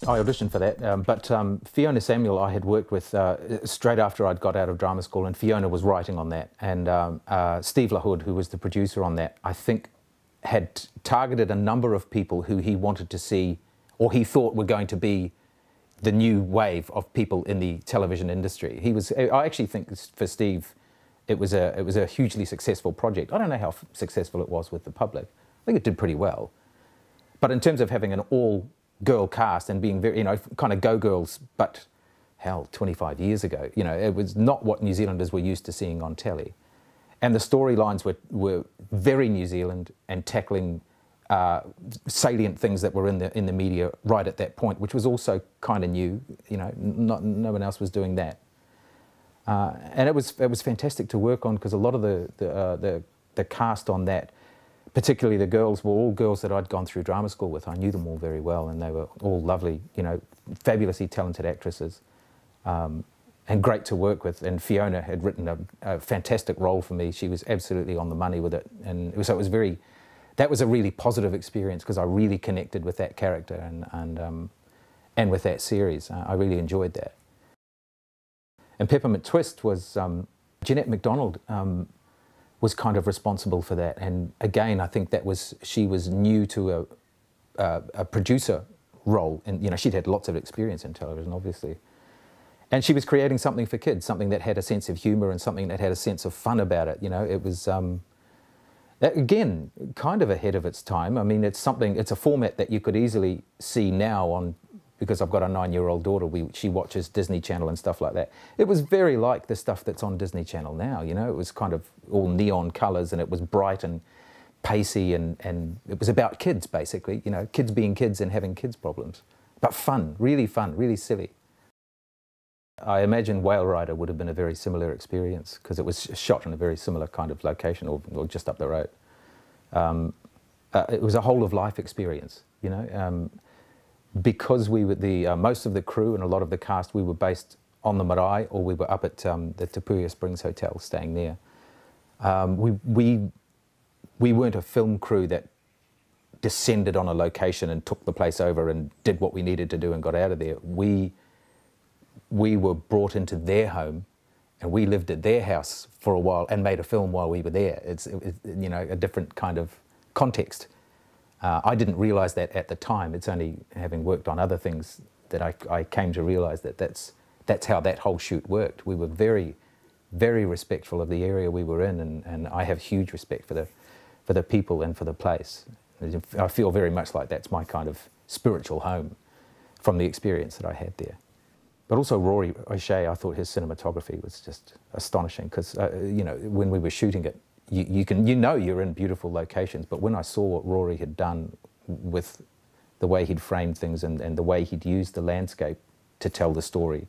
I auditioned for that, but Fiona Samuel I had worked with straight after I'd got out of drama school, and Fiona was writing on that, and Steve LaHood, who was the producer on that, I think had targeted a number of people who he wanted to see, or he thought were going to be the new wave of people in the television industry. I actually think for Steve, it was a hugely successful project. I don't know how successful it was with the public. I think it did pretty well. But in terms of having an all-girl cast and being very, kind of go-girls, but hell, 25 years ago, it was not what New Zealanders were used to seeing on telly. And the storylines were very New Zealand and tackling salient things that were in the media right at that point, which was also kind of new. No one else was doing that. And it was fantastic to work on, because a lot of the cast on that, particularly the girls, were all girls that I'd gone through drama school with. I knew them all very well, and they were all lovely, fabulously talented actresses, and great to work with. And Fiona had written a fantastic role for me. She was absolutely on the money with it, and so it was that was a really positive experience, because I really connected with that character and with that series. I really enjoyed that. And Peppermint Twist was Jeanette MacDonald. Was kind of responsible for that, and again, I think she was new to a producer role, and she'd had lots of experience in television, obviously, and she was creating something for kids, something that had a sense of humour and something that had a sense of fun about it. It was again kind of ahead of its time. I mean, it's a format that you could easily see now on. Because I've got a 9-year-old daughter, she watches Disney Channel and stuff like that. It was very like the stuff that's on Disney Channel now, It was kind of all neon colours, and it was bright and pacey, and it was about kids, basically, kids being kids and having kids problems. But fun, really silly. I imagine Whale Rider would have been a very similar experience, because it was shot in a very similar kind of location, or just up the road. It was a whole of life experience, Because we were most of the crew and a lot of the cast, we were based on the marae, or we were up at the Te Puia Springs Hotel, staying there. We weren't a film crew that descended on a location and took the place over and did what we needed to do and got out of there. We were brought into their home, and we lived at their house for a while and made a film while we were there. It's a different kind of context. I didn't realise that at the time. It's only having worked on other things that I came to realise that that's how that whole shoot worked. We were very, very respectful of the area we were in, and I have huge respect for the people and for the place. I feel very much like that's my kind of spiritual home from the experience that I had there. But also Rory O'Shea, I thought his cinematography was just astonishing, because when we were shooting it, you're in beautiful locations, but when I saw what Rory had done with the way he'd framed things and the way he'd used the landscape to tell the story,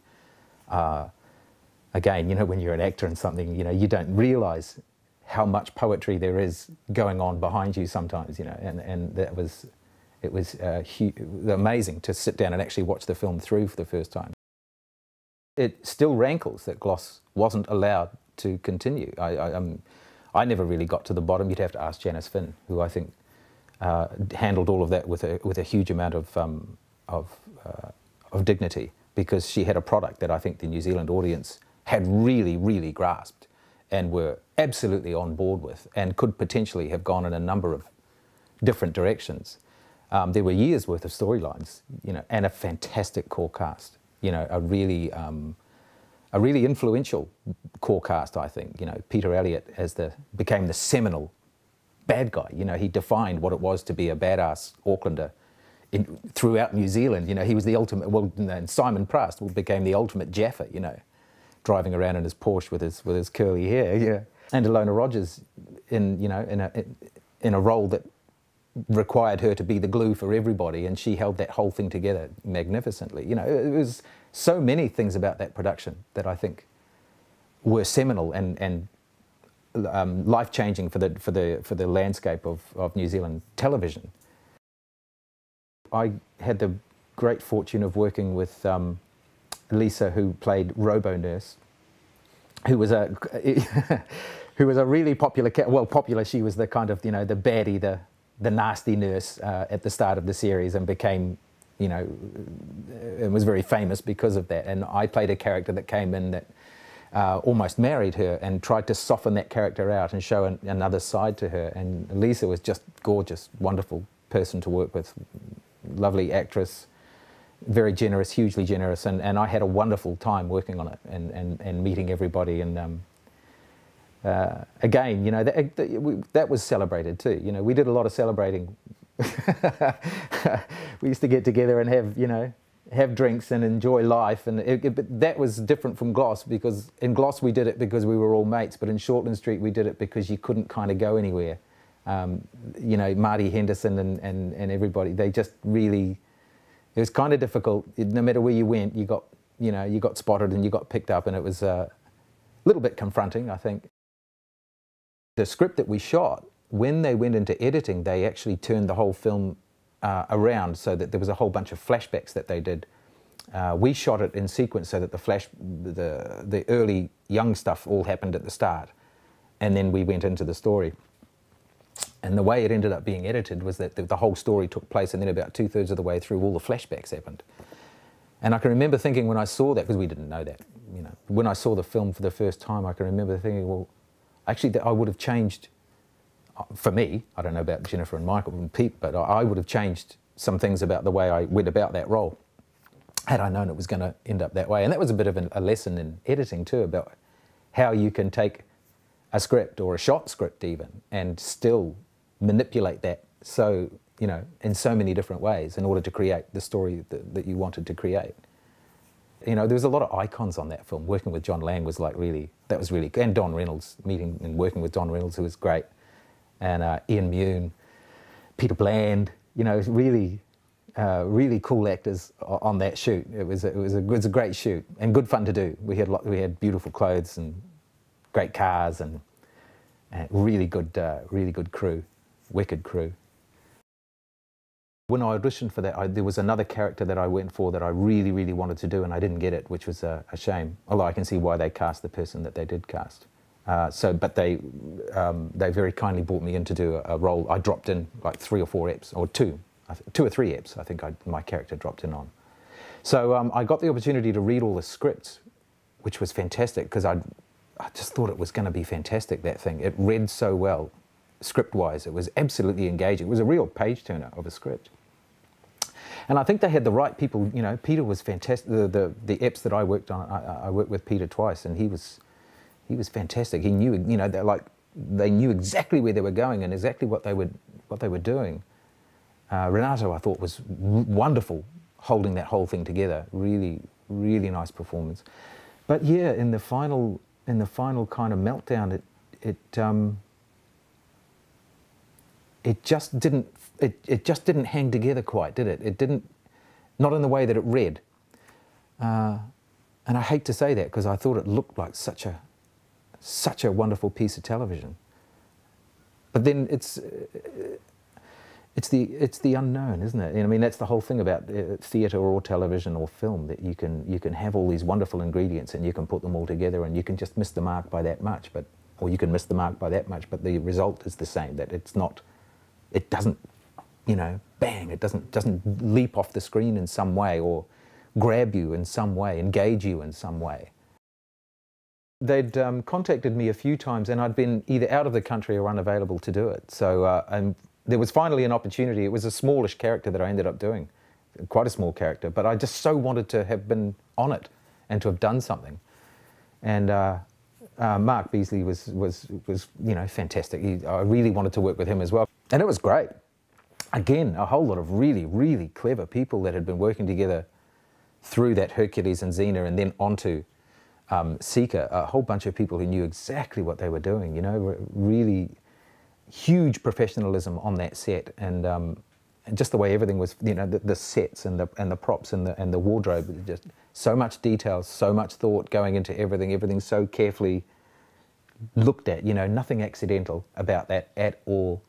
again, when you're an actor in something, you don't realise how much poetry there is going on behind you sometimes, and it was amazing to sit down and actually watch the film through for the first time. It still rankles that Gloss wasn't allowed to continue. I never really got to the bottom. You'd have to ask Janice Finn, who I think handled all of that with a huge amount of dignity, because she had a product that I think the New Zealand audience had really, really grasped and were absolutely on board with, and could potentially have gone in a number of different directions. There were years' worth of storylines, and a fantastic core cast. A really influential core cast, I think. Peter Elliott became the seminal bad guy. He defined what it was to be a badass Aucklander throughout New Zealand. He was the ultimate. Well, and Simon Prast became the ultimate Jaffa. Driving around in his Porsche with his curly hair. Yeah. And Ilona Rogers in a role that required her to be the glue for everybody, and she held that whole thing together magnificently. It was so many things about that production that I think were seminal and life-changing for the landscape of New Zealand television. I had the great fortune of working with Lisa, who played Robo Nurse, who was a really popular. Well, popular. She was the kind of the baddie, the nasty nurse at the start of the series, and became you know, and was very famous because of that. And I played a character that came in that almost married her and tried to soften that character out and show another side to her. And Lisa was just gorgeous, wonderful person to work with, lovely actress, very generous, hugely generous, and I had a wonderful time working on it and meeting everybody. And again, you know, that was celebrated too. You know, we did a lot of celebrating. We used to get together and have, you know, have drinks and enjoy life, and but that was different from Gloss, because in Gloss we did it because we were all mates, but in Shortland Street we did it because you couldn't kind of go anywhere. You know, Marty Henderson and everybody, they just really, it was kind of difficult. No matter where you went, you got, you know, you got spotted and you got picked up, and it was a little bit confronting, I think. The script that we shot, when they went into editing, they actually turned the whole film around so that there was a whole bunch of flashbacks that they did. We shot it in sequence so that the early young stuff all happened at the start, and then we went into the story. And the way it ended up being edited was that the whole story took place, and then about 2/3 of the way through, all the flashbacks happened. And I can remember thinking when I saw that, because we didn't know that, you know, when I saw the film for the first time, I can remember thinking, well, actually, I would have changed, for me, I don't know about Jennifer and Michael and Pete, but I would have changed some things about the way I went about that role, had I known it was going to end up that way. And that was a bit of a lesson in editing too, about how you can take a script, or a shot script even, and still manipulate that, so, you know, in so many different ways in order to create the story that you wanted to create. You know, there was a lot of icons on that film. Working with John Lang was like really, that was really, and Don Reynolds, meeting and working with Don Reynolds, who was great, and Ian Mune, Peter Bland, you know, really, really cool actors on that shoot. It was a great shoot and good fun to do. We had beautiful clothes and great cars and really good crew, wicked crew. When I auditioned for that, there was another character that I went for that I really, really wanted to do, and I didn't get it, which was a shame. Although I can see why they cast the person that they did cast. But they very kindly brought me in to do a role. I dropped in like 3 or 4 eps, or 2 or 3 eps, I think my character dropped in on. So I got the opportunity to read all the scripts, which was fantastic, because I just thought it was going to be fantastic, that thing. It read so well, script-wise. It was absolutely engaging. It was a real page-turner of a script. And I think they had the right people. You know, Peter was fantastic. The eps that I worked on, I worked with Peter twice, and he was fantastic. He knew, you know, they knew exactly where they were going and exactly what they were doing. Renato, I thought, was wonderful, holding that whole thing together. Really, really nice performance. But yeah, in the final kind of meltdown, it just didn't hang together quite, did it? It didn't, not in the way that it read. And I hate to say that, because I thought it looked like such a wonderful piece of television. But then it's the unknown, isn't it? I mean, that's the whole thing about theatre or television or film, that you can have all these wonderful ingredients and you can put them all together and you can just miss the mark by that much, or you can miss the mark by that much, but the result is the same. That it doesn't, you know, bang, it doesn't leap off the screen in some way, or grab you in some way, engage you in some way. They'd contacted me a few times, and I'd been either out of the country or unavailable to do it. So there was finally an opportunity. It was a smallish character that I ended up doing, quite a small character, but I just so wanted to have been on it and to have done something. And Mark Beasley was you know, fantastic. I really wanted to work with him as well, and it was great. Again, a whole lot of really, really clever people that had been working together through that Hercules and Xena, and then onto Seeker. A whole bunch of people who knew exactly what they were doing. You know, really huge professionalism on that set, and just the way everything was. You know, the sets and the props and the wardrobe. Just so much detail, so much thought going into everything. Everything so carefully looked at. You know, nothing accidental about that at all.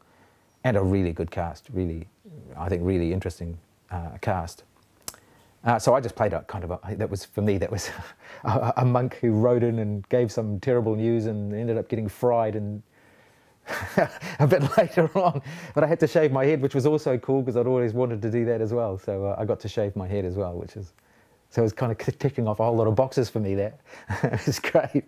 And a really good cast, really, I think, really interesting cast. So I just played a kind of that was, for me, that was a monk who rode in and gave some terrible news and ended up getting fried and a bit later on, but I had to shave my head, which was also cool because I'd always wanted to do that as well. So I got to shave my head as well, so it was kind of ticking off a whole lot of boxes for me there. It was great.